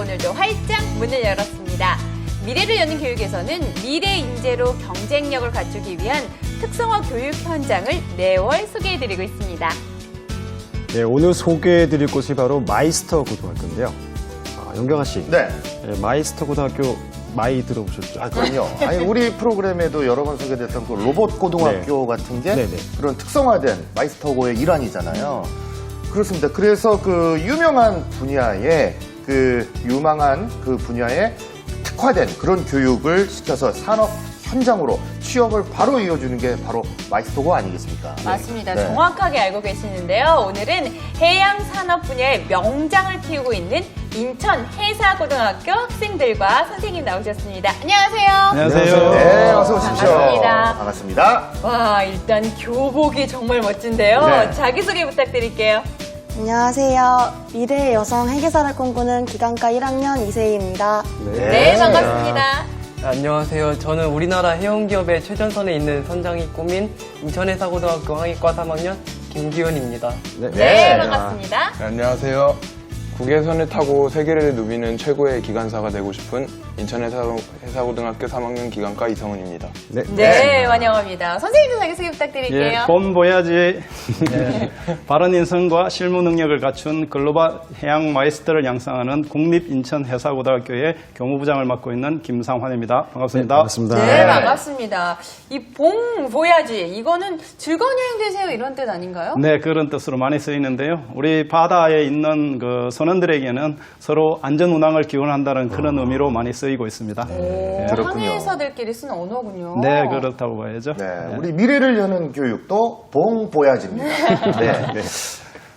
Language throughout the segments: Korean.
오늘도 활짝 문을 열었습니다. 미래를 여는 교육에서는 미래 인재로 경쟁력을 갖추기 위한 특성화 교육 현장을 매월 소개해드리고 있습니다. 네, 오늘 소개해드릴 곳이 바로 마이스터 고등학교인데요. 영경아 씨, 네. 마이스터 고등학교 많이 들어보셨죠? 그럼요. 아니, 우리 프로그램에도 여러 번 소개됐던 그 로봇 고등학교 같은 게 네네. 그런 특성화된 마이스터고의 일환이잖아요. 그렇습니다. 그래서 그 유명한 분야에 특화된 그런 교육을 시켜서 산업 현장으로 취업을 바로 이어주는 게 바로 마이스터고 아니겠습니까? 맞습니다. 네. 정확하게 알고 계시는데요. 오늘은 해양산업 분야의 명장을 키우고 있는 인천 해사고등학교 학생들과 선생님 나오셨습니다. 안녕하세요. 안녕하세요. 네, 어서 오십시오. 반갑습니다. 반갑습니다. 와, 일단 교복이 정말 멋진데요. 네. 자기소개 부탁드릴게요. 안녕하세요. 미래의 여성 회계사를 꿈꾸는 기간과 1학년 이세희입니다. 네, 반갑습니다. 안녕하세요. 저는 우리나라 해운기업의 최전선에 있는 선장이 꿈인 인천해사고등학교 항해과 3학년 김기훈입니다. 네, 반갑습니다. 네, 안녕하세요. 국외선을 타고 세계를 누비는 최고의 기관사가 되고 싶은 인천해사고등학교 3학년 기관과 이성훈입니다. 네, 환영합니다. 선생님도 자기소개 부탁드릴게요. 봄 보야지 바른 인성과 실무 능력을 갖춘 글로벌 해양 마이스터를 양성하는 국립인천해사고등학교의 교무부장을 맡고 있는 김상환입니다. 반갑습니다. 반갑습니다. 네, 반갑습니다. 이 봉 보야지, 이거는 즐거운 여행 되세요 이런 뜻 아닌가요? 네, 그런 뜻으로 많이 쓰이는데요. 우리 바다에 있는 그 선원들에게는 서로 안전 운항을 기원한다는 그런 의미로 많이 쓰이고 있습니다. 오, 그렇군요. 항해사들끼리 쓰는 언어군요. 네, 그렇다고 봐야죠. 네, 우리 미래를 여는 교육도 봉보야지입니다. 네.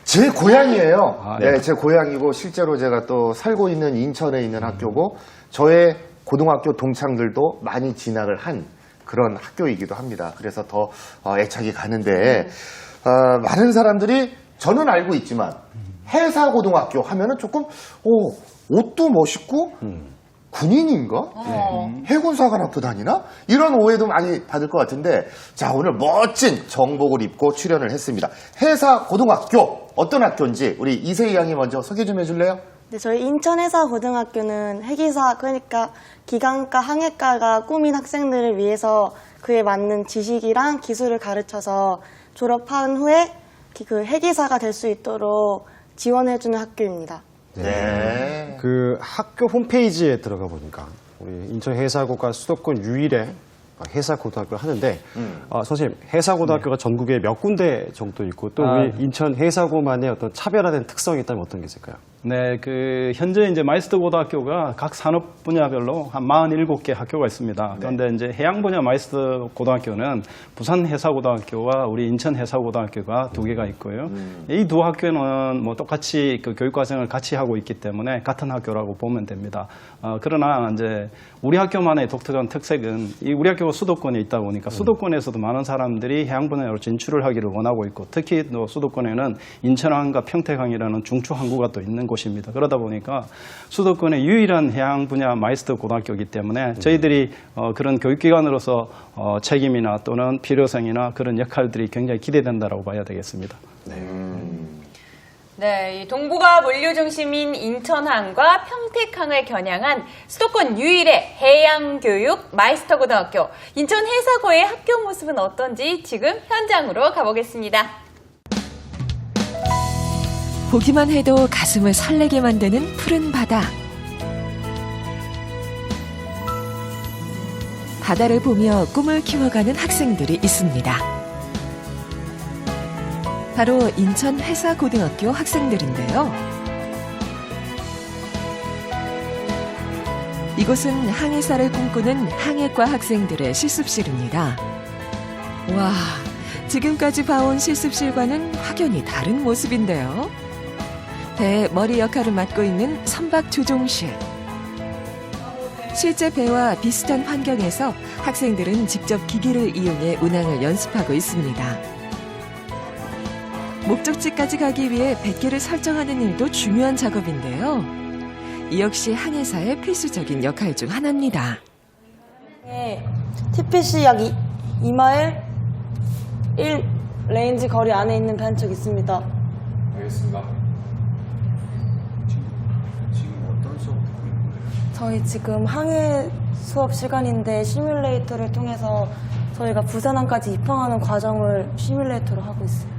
제 고향이에요. 네, 제 고향이고 실제로 제가 또 살고 있는 인천에 있는 학교고 저의 고등학교 동창들도 많이 진학을 한 그런 학교이기도 합니다. 그래서 더 애착이 가는데 많은 사람들이 저는 알고 있지만 해사고등학교 하면은 조금 옷도 멋있고 군인인가? 해군사관학교 다니나? 이런 오해도 많이 받을 것 같은데 자, 오늘 멋진 정복을 입고 출연을 했습니다. 해사고등학교 어떤 학교인지 우리 이세희 양이 먼저 소개 좀 해줄래요? 네, 저희 인천해사고등학교는 회계사, 그러니까 기간과 항해과가 꿈인 학생들을 위해서 그에 맞는 지식이랑 기술을 가르쳐서 졸업한 후에 그 회계사가 될 수 있도록 지원해주는 학교입니다. 네. 그 학교 홈페이지에 들어가 보니까 우리 인천해사고가 수도권 유일의 해사고등학교를 하는데 선생님, 해사고등학교가 전국에 몇 군데 정도 있고 또 우리 인천해사고만의 어떤 차별화된 특성이 있다면 어떤 게 있을까요? 네, 현재 이제 마이스터 고등학교가 각 산업 분야별로 한 47개 학교가 있습니다. 그런데 이제 해양 분야 마이스터 고등학교는 부산 해사고등학교와 우리 인천 해사고등학교가 2개가 있고요. 이 두 학교는 뭐 똑같이 그 교육 과정을 같이 하고 있기 때문에 같은 학교라고 보면 됩니다. 그러나 이제 우리 학교만의 독특한 특색은 우리 학교가 수도권에 있다 보니까 수도권에서도 많은 사람들이 해양 분야로 진출을 하기를 원하고 있고 특히 또 수도권에는 인천항과 평택항이라는 중추 항구가 또 있는 곳입니다. 그러다 보니까 수도권의 유일한 해양 분야 마이스터 고등학교이기 때문에 저희들이 그런 교육기관으로서 책임이나 또는 필요성이나 그런 역할들이 굉장히 기대된다고 봐야 되겠습니다. 네, 이 동부가 물류 중심인 인천항과 평택항을 겨냥한 수도권 유일의 해양교육 마이스터 고등학교. 인천 해사고의 학교 모습은 어떤지 지금 현장으로 가보겠습니다. 보기만 해도 가슴을 설레게 만드는 푸른 바다. 바다를 보며 꿈을 키워가는 학생들이 있습니다. 바로 인천 해사고등학교 학생들인데요. 이곳은 항해사를 꿈꾸는 항해과 학생들의 실습실입니다. 와, 지금까지 봐온 실습실과는 확연히 다른 모습인데요. 배의 머리 역할을 맡고 있는 선박 조종실. 실제 배와 비슷한 환경에서 학생들은 직접 기기를 이용해 운항을 연습하고 있습니다. 목적지까지 가기 위해 뱃길을 설정하는 일도 중요한 작업인데요. 이 역시 항해사의 필수적인 역할 중 하나입니다. 네, TPC 약 2마일 1 레인지 거리 안에 있는 배 한 척 있습니다. 알겠습니다. 지금 어떤 수업 듣고 저희 지금 항해 수업 시간인데 시뮬레이터를 통해서 저희가 부산항까지 입항하는 과정을 시뮬레이터로 하고 있어요.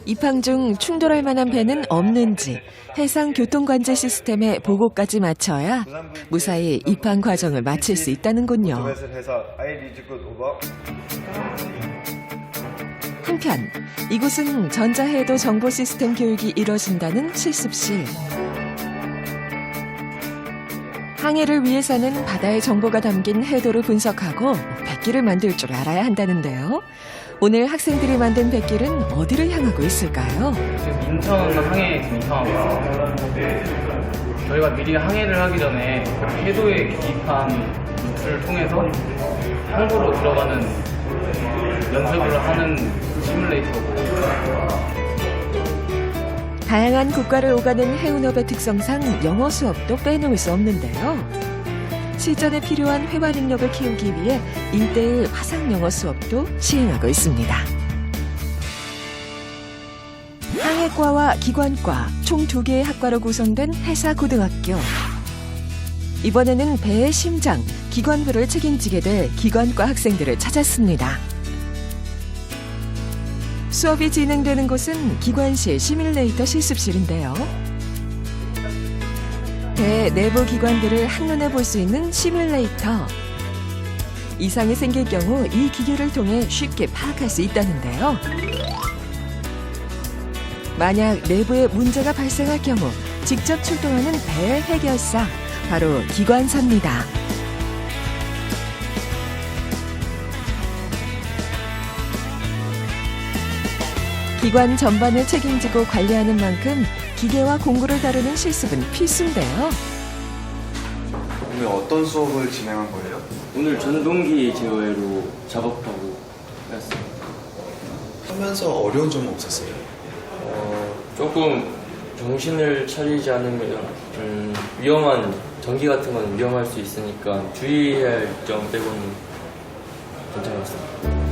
입항 중 충돌할 만한 배는 없는지 해상 교통관제 시스템의 보고까지 마쳐야 무사히 입항 과정을 마칠 수 있다는군요. 한편 이곳은 전자해도 정보 시스템 교육이 이뤄진다는 실습실. 항해를 위해서는 바다의 정보가 담긴 해도를 분석하고 백기를 만들 줄 알아야 한다는데요. 오늘 학생들이 만든 백기는 어디를 향하고 있을까요? 지금 인천 항해 근처하고 있습니다. 저희가 미리 항해를 하기 전에 해도에 기입한 루트를 통해서 항구로 들어가는 연습을 하는 시뮬레이터고, 다양한 국가를 오가는 해운업의 특성상 영어 수업도 빼놓을 수 없는데요. 실전에 필요한 회화 능력을 키우기 위해 1:1 화상 영어 수업도 시행하고 있습니다. 항해과와 기관과 총 2개의 학과로 구성된 해사고등학교. 이번에는 배의 심장, 기관부를 책임지게 될 기관과 학생들을 찾았습니다. 수업이 진행되는 곳은 기관실 시뮬레이터 실습실인데요. 배 내부 기관들을 한눈에 볼 수 있는 시뮬레이터. 이상이 생길 경우 이 기계를 통해 쉽게 파악할 수 있다는데요. 만약 내부에 문제가 발생할 경우 직접 출동하는 배의 해결사, 바로 기관사입니다. 기관 전반을 책임지고 관리하는 만큼 기계와 공구를 다루는 실습은 필수인데요. 오늘 어떤 수업을 진행한 거예요? 오늘 전동기 제어회로 작업하고 했습니다. 하면서 어려운 점은 없었어요? 조금 정신을 차리지 않으면 위험한 전기 같은 건 위험할 수 있으니까 주의해야 할 점 빼고는 괜찮았습니다.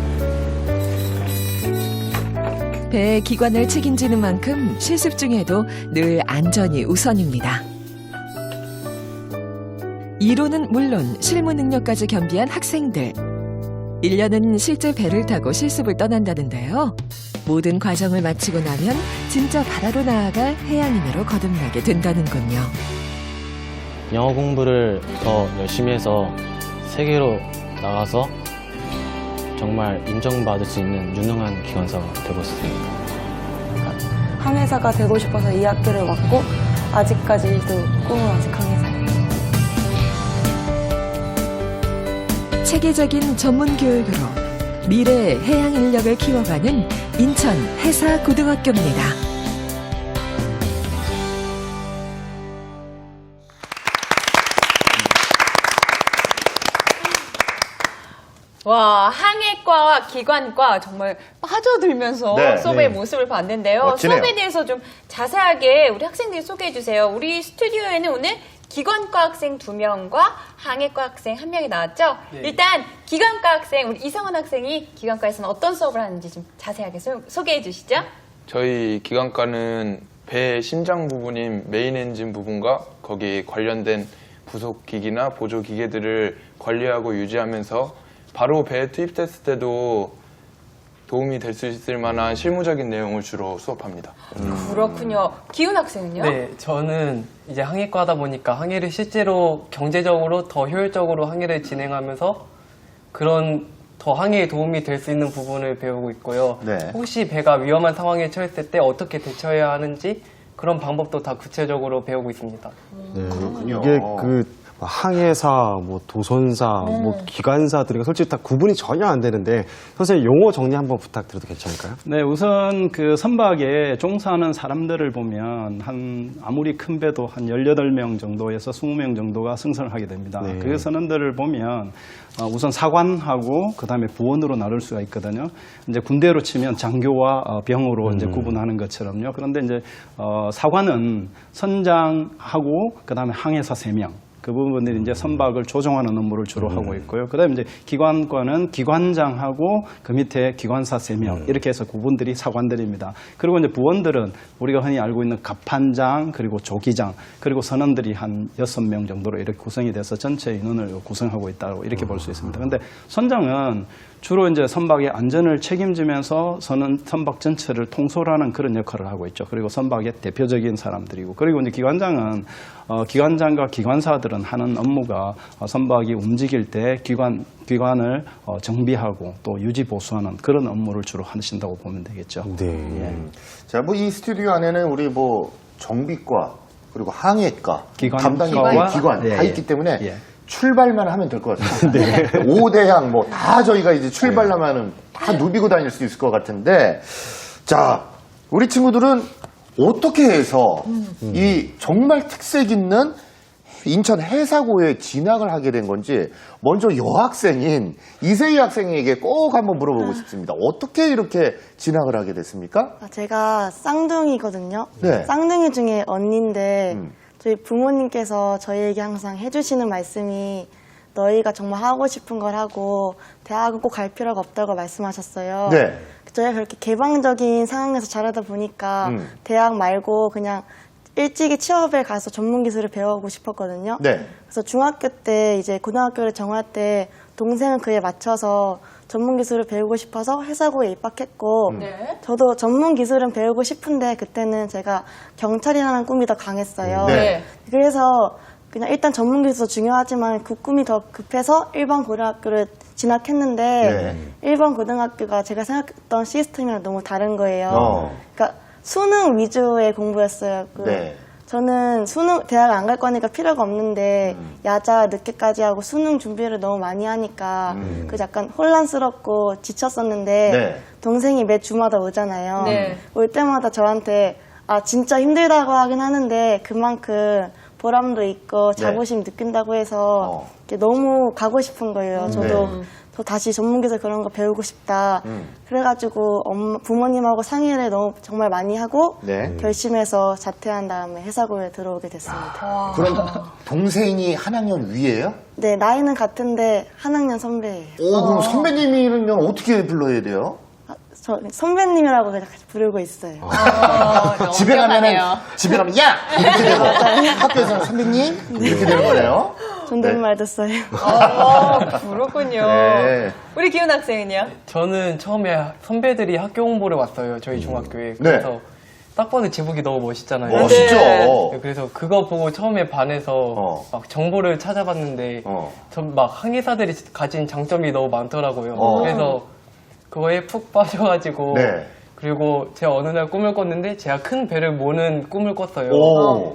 배의 기관을 책임지는 만큼 실습 중에도 늘 안전이 우선입니다. 이론은 물론 실무 능력까지 겸비한 학생들. 1년은 실제 배를 타고 실습을 떠난다는데요. 모든 과정을 마치고 나면 진짜 바다로 나아갈 해양인으로 거듭나게 된다는군요. 영어 공부를 더 열심히 해서 세계로 나가서 정말 인정받을 수 있는 유능한 기관사가 되고 싶습니다. 항해사가 되고 싶어서 이 학교를 왔고 아직까지도 꿈은 아직 항해사예요. 체계적인 전문 교육으로 미래의 해양 인력을 키워가는 인천 해사고등학교입니다. 와, 항해과와 기관과 정말 빠져들면서 네. 수업의 네. 모습을 봤는데요. 멋지네요. 수업에 대해서 좀 자세하게 우리 학생들이 소개해 주세요. 우리 스튜디오에는 오늘 기관과 학생 2명과 항해과 학생 1명이 나왔죠? 네. 일단 기관과 학생, 우리 이성원 학생이 기관과에서는 어떤 수업을 하는지 좀 자세하게 소개해 주시죠. 저희 기관과는 배의 심장 부분인 메인 엔진 부분과 거기에 관련된 부속 기기나 보조 기계들을 관리하고 유지하면서 바로 배에 투입됐을 때도 도움이 될 수 있을 만한 실무적인 내용을 주로 수업합니다. 그렇군요. 기훈 학생은요? 네, 저는 이제 항해과다 보니까 항해를 실제로 경제적으로 더 효율적으로 항해를 진행하면서 그런 더 항해에 도움이 될 수 있는 부분을 배우고 있고요. 네. 혹시 배가 위험한 상황에 처했을 때 어떻게 대처해야 하는지 그런 방법도 다 구체적으로 배우고 있습니다. 네, 그렇군요. 이게 항해사, 도선사, 기관사들이 솔직히 다 구분이 전혀 안 되는데 선생님 용어 정리 한번 부탁드려도 괜찮을까요? 네, 우선 그 선박에 종사하는 사람들을 보면 아무리 큰 배도 한 18명 정도에서 20명 정도가 승선을 하게 됩니다. 네. 그 선원들을 보면 우선 사관하고 그다음에 부원으로 나눌 수가 있거든요. 이제 군대로 치면 장교와 병으로 이제 구분하는 것처럼요. 그런데 이제 사관은 선장하고 그다음에 항해사 3명. 그 부분들이 이제 선박을 조종하는 업무를 주로 하고 있고요. 그다음에 이제 기관과는 기관장하고 그 밑에 기관사 3명 이렇게 해서 구분들이 사관들입니다. 그리고 이제 부원들은 우리가 흔히 알고 있는 갑판장 그리고 조기장 그리고 선원들이 한 6명 정도로 이렇게 구성이 돼서 전체 인원을 구성하고 있다고 이렇게 볼 수 있습니다. 근데 선장은 주로 이제 선박의 안전을 책임지면서 선박 전체를 통솔하는 그런 역할을 하고 있죠. 그리고 선박의 대표적인 사람들이고, 그리고 이제 기관장은 기관장과 기관사들은 하는 업무가 선박이 움직일 때 기관을 정비하고 또 유지 보수하는 그런 업무를 주로 하신다고 보면 되겠죠. 네. 자, 뭐 이 스튜디오 안에는 우리 뭐 정비과 그리고 항해과 기관과와- 담당이 기관 예, 다 예. 있기 때문에 예. 출발만 하면 될 것 같습니다. 5대양 뭐 다 저희가 이제 출발하면은 다 누비고 다닐 수 있을 것 같은데, 자, 우리 친구들은 어떻게 해서 이 정말 특색 있는 인천 해사고에 진학을 하게 된 건지 먼저 여학생인 이세희 학생에게 꼭 한번 물어보고 싶습니다. 어떻게 이렇게 진학을 하게 됐습니까? 제가 쌍둥이거든요. 네. 쌍둥이 중에 언니인데 저희 부모님께서 저희에게 항상 해주시는 말씀이 너희가 정말 하고 싶은 걸 하고 대학은 꼭 갈 필요가 없다고 말씀하셨어요. 네. 저희가 그렇게 개방적인 상황에서 자라다 보니까 대학 말고 그냥 일찍이 취업에 가서 전문 기술을 배우고 싶었거든요. 네. 그래서 중학교 때 이제 고등학교를 정할 때 동생은 그에 맞춰서 전문 기술을 배우고 싶어서 해사고에 입학했고 네. 저도 전문 기술은 배우고 싶은데 그때는 제가 경찰이라는 꿈이 더 강했어요. 네. 그래서 그냥 일단 전문 기술도 중요하지만 그 꿈이 더 급해서 일반 고등학교를 진학했는데 일반 고등학교가 제가 생각했던 시스템이랑 너무 다른 거예요. 그러니까 수능 위주의 공부였어요. 네. 저는 수능 대학 안 갈 거니까 필요가 없는데 야자 늦게까지 하고 수능 준비를 너무 많이 하니까 그 약간 혼란스럽고 지쳤었는데 네. 동생이 매 주마다 오잖아요. 네. 올 때마다 저한테 아 진짜 힘들다고 하긴 하는데 그만큼 보람도 있고 자부심 느낀다고 해서 이렇게 너무 가고 싶은 거예요. 저도 저 다시 전문기술 그런 거 배우고 싶다. 그래가지고 부모님하고 상의를 너무 정말 많이 하고 네. 결심해서 자퇴한 다음에 해사고에 들어오게 됐습니다. 그럼 동생이 한 학년 위예요? 네, 나이는 같은데 한 학년 선배예요. 오, 그럼 선배님이면 어떻게 불러야 돼요? 저 선배님이라고 그냥 부르고 있어요. 너무 집에 가면은 귀엽네요. 집에 가면 야 이렇게 되고 학교에서는 선배님 이렇게 되는 거네요. 존댓말도 써요. 그렇군요. 네. 우리 기훈 학생은요? 저는 처음에 선배들이 학교 홍보를 왔어요. 저희 중학교에. 그래서 딱 봐도 제복이 너무 멋있잖아요. 멋있죠. 네, 그래서 그거 보고 처음에 반해서 막 정보를 찾아봤는데 전 막 항해사들이 가진 장점이 너무 많더라고요. 그래서 그거에 푹 빠져가지고 그리고 제가 어느 날 꿈을 꿨는데 제가 큰 배를 모는 꿈을 꿨어요.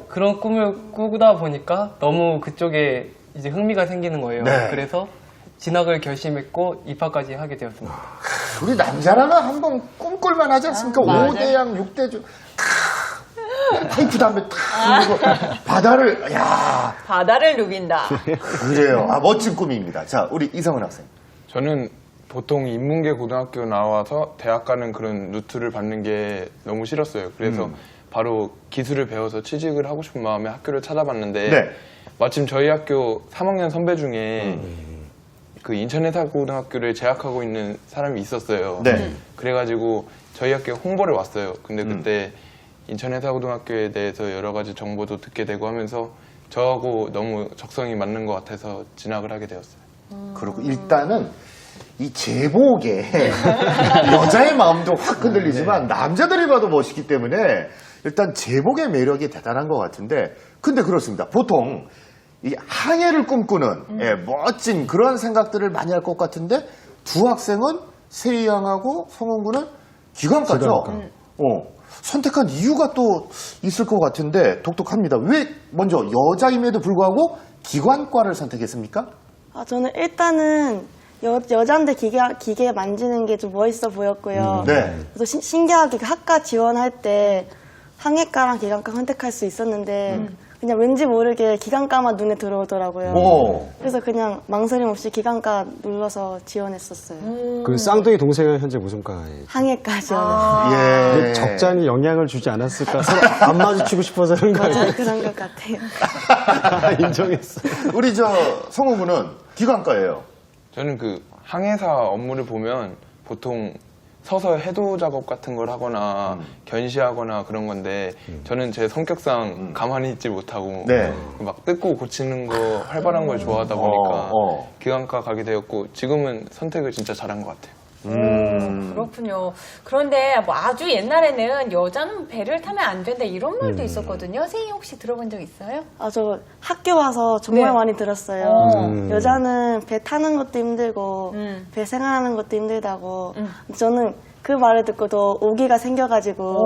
그런 꿈을 꾸다 보니까 너무 그쪽에 이제 흥미가 생기는 거예요. 그래서 진학을 결심했고 입학까지 하게 되었습니다. 우리 남자라면 한번 꿈꿀만 하지 않습니까? 5대양 6대주 파이프 담배 탁 물고 바다를 바다를 누빈다. 그래요. 멋진 꿈입니다. 자, 우리 이성은 학생. 저는 보통 인문계 고등학교 나와서 대학 가는 그런 루트를 받는 게 너무 싫었어요. 그래서 바로 기술을 배워서 취직을 하고 싶은 마음에 학교를 찾아봤는데 마침 저희 학교 3학년 선배 중에 그 인천해사고등학교를 재학하고 있는 사람이 있었어요. 그래가지고 저희 학교에 홍보를 왔어요. 근데 그때 인천해사고등학교에 대해서 여러 가지 정보도 듣게 되고 하면서 저하고 너무 적성이 맞는 것 같아서 진학을 하게 되었어요. 그리고 일단은 이 제복에 여자의 마음도 확 흔들리지만 남자들이 봐도 멋있기 때문에 일단 제복의 매력이 대단한 것 같은데, 근데 그렇습니다. 보통 이 항해를 꿈꾸는 멋진 그런 생각들을 많이 할 것 같은데 두 학생은 세희 양하고 성원 군은 기관과죠. 선택한 이유가 또 있을 것 같은데 독특합니다. 왜 먼저 여자임에도 불구하고 기관과를 선택했습니까? 저는 일단은 여자인데 기계 만지는 게 좀 멋있어 보였고요. 그래서 신기하게 학과 지원할 때 항해과랑 기관과 선택할 수 있었는데 그냥 왠지 모르게 기관과만 눈에 들어오더라고요. 오. 그래서 그냥 망설임 없이 기관과 눌러서 지원했었어요. 그 쌍둥이 동생은 현재 무슨 과에? 항해과 지원했어요. 아. 근데 적잖이 영향을 주지 않았을까? 서로 안 마주치고 싶어서 그런 거 아니에요? 맞아요. 그런 것 같아요. 인정했어. 우리 성우 군은 기관과예요. 저는 그 항해사 업무를 보면 보통 서서 해도 작업 같은 걸 하거나 견시하거나 그런 건데 저는 제 성격상 가만히 있지 못하고 네. 막 뜯고 고치는 거 활발한 걸 좋아하다 보니까 기관과 가게 되었고 지금은 선택을 진짜 잘한 것 같아요. 그렇군요. 그런데 뭐 아주 옛날에는 여자는 배를 타면 안 된다 이런 말도 있었거든요. 세희 혹시 들어본 적 있어요? 아, 저 학교 와서 정말 네. 많이 들었어요. 여자는 배 타는 것도 힘들고 배 생활하는 것도 힘들다고. 저는 그 말을 듣고 더 오기가 생겨가지고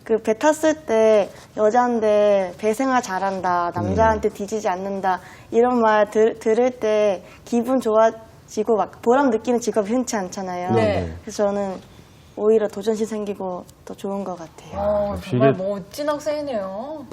그 배 탔을 때 여자인데 배 생활 잘한다, 남자한테 뒤지지 않는다 이런 말 들을 때 기분 좋아지고 막 보람 느끼는 직업이 흔치 않잖아요. 네. 그래서 저는 오히려 도전심 생기고 더 좋은 것 같아요. 정말 멋진 학생이네요.